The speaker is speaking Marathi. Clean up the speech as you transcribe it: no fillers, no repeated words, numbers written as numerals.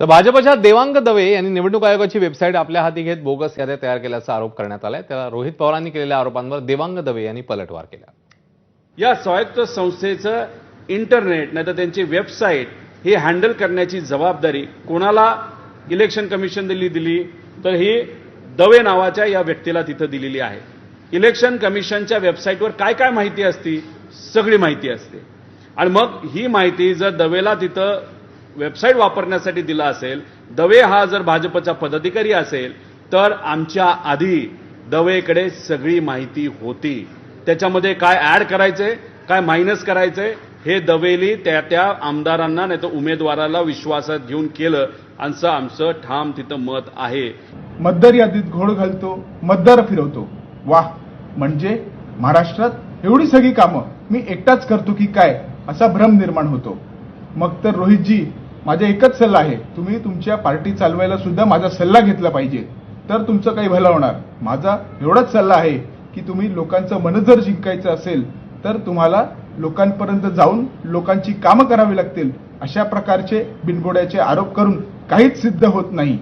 तर भाजपच्या देवांग दवे यांनी निवडणूक आयोगाची वेबसाईट आपल्या हाती घेत बोगस याद्या तयार केल्याचा आरोप करण्यात आलाय। त्याला रोहित पवारांनी केलेल्या आरोपांवर देवांग दवे यांनी पलटवार केला। या स्वायत्त संस्थेचं इंटरनेट नाही तर त्यांची वेबसाईट ही हँडल करण्याची जबाबदारी कोणाला इलेक्शन कमिशन दिली तर ही दवे नावाच्या या व्यक्तीला तिथं दिलेली आहे। इलेक्शन कमिशनच्या वेबसाईटवर काय काय माहिती असती, सगळी माहिती असते आणि मग ही माहिती जर दवेला तिथं वेबसाईट वापरण्यासाठी दिला असेल, दवे हा जर भाजपचा पदाधिकारी असेल तर आमच्या आधी दवेकडे सगळी माहिती होती। त्याच्यामध्ये काय ऍड करायचंय, काय मायनस करायचंय हे दवेली त्या आमदारांना नाही तर उमेदवाराला विश्वासात घेऊन केलं असं आमचं ठाम तिथं मत आहे। मतदार यादीत घोळ घालतो, मतदार फिरवतो। वाह, म्हणजे महाराष्ट्रात एवढी सगळी कामं मी एकटाच करतो की काय असा भ्रम निर्माण होतो। मग तर रोहितजी, माझा एकच सल्ला आहे, तुम्ही तुमच्या पार्टी चालवायला सुद्धा माझा सल्ला घेतला पाहिजे, तर तुमचं काही भलं होणार। माझा एवढाच सल्ला आहे की तुम्ही लोकांचं मन जर जिंकायचं असेल तर तुम्हाला लोकांपर्यंत जाऊन लोकांची कामं करावी लागतील। अशा प्रकारचे बिनबोड्याचे आरोप करून काहीच सिद्ध होत नाही।